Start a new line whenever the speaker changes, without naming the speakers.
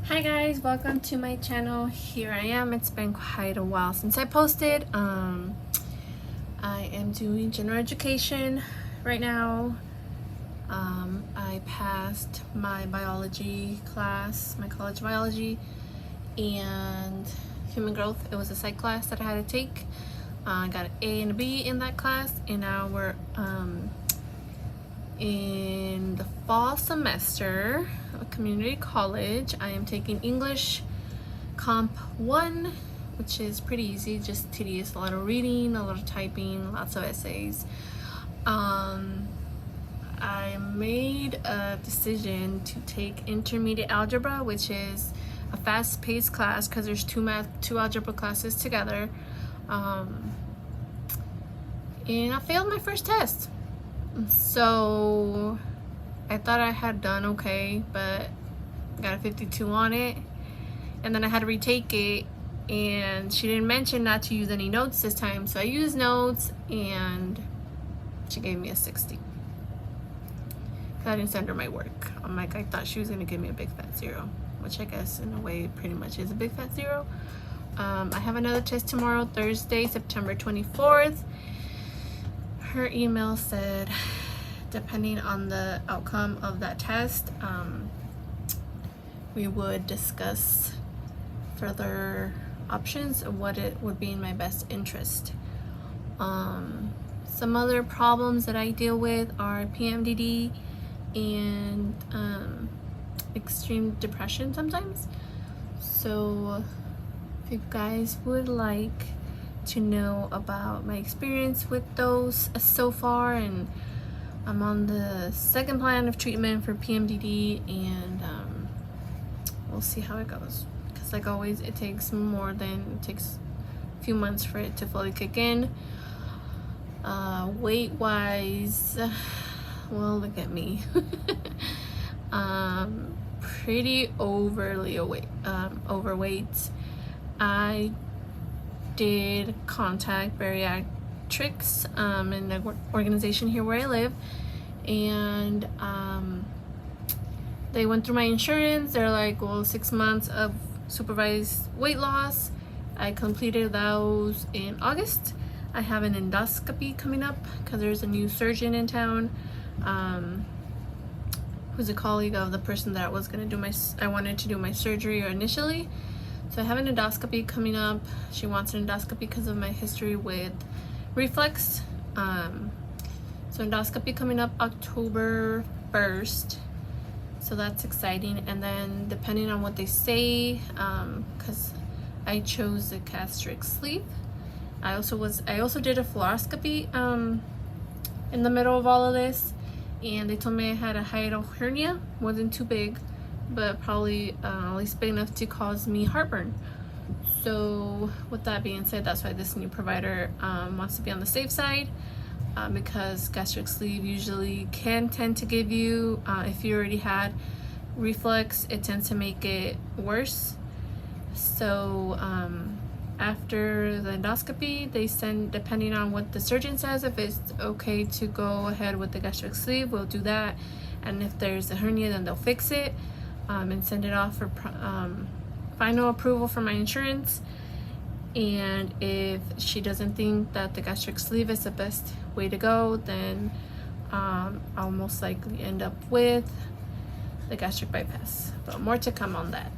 Hi guys, welcome to my channel. Here I am. It's been quite a while since I posted. I am doing general education right now. I passed my biology class, my college biology, and human growth. It was a psych class that I had to take. I got an A and a B in that class, and now we're in the fall semester of community college. I am taking English Comp 1, which is pretty easy, just tedious, a lot of reading, a lot of typing, lots of essays. I made a decision to take intermediate algebra, which is a fast-paced class because there's two algebra classes together. And I failed my first test. So I thought I had done okay, but got a 52 on it, and then I had to retake it, and she didn't mention not to use any notes this time, so I used notes and she gave me a 60. I didn't send her my work. I thought she was gonna give me a big fat 0, which I guess in a way pretty much is a big fat 0. I have another test tomorrow, Thursday, September 24th. Her email said, depending on the outcome of that test, we would discuss further options of what it would be in my best interest. Some other problems that I deal with are PMDD and extreme depression sometimes. So if you guys would like to know about my experience with those so far, and I'm on the second plan of treatment for PMDD, and we'll see how it goes, because like always it takes a few months for it to fully kick in. Weight wise, well, look at me. Pretty overweight. I did contact Bariatrics, in the organization here where I live, and they went through my insurance. They're like, well, 6 months of supervised weight loss. I completed those in August. I have an endoscopy coming up because there's a new surgeon in town, who's a colleague of the person that was gonna do I wanted to do my surgery initially. So I have an endoscopy coming up. She wants an endoscopy because of my history with reflux. So endoscopy coming up October 1st. So that's exciting. And then depending on what they say, because I chose the gastric sleeve. I also did a fluoroscopy in the middle of all of this, and they told me I had a hiatal hernia. Wasn't too big, but probably at least big enough to cause me heartburn. So with that being said, that's why this new provider wants to be on the safe side, because gastric sleeve usually can tend to give you, if you already had reflux, it tends to make it worse. So after the endoscopy, they send, depending on what the surgeon says, if it's okay to go ahead with the gastric sleeve, we'll do that. And if there's a hernia, then they'll fix it and send it off for final approval from my insurance. And if she doesn't think that the gastric sleeve is the best way to go, then I'll most likely end up with the gastric bypass. But more to come on that.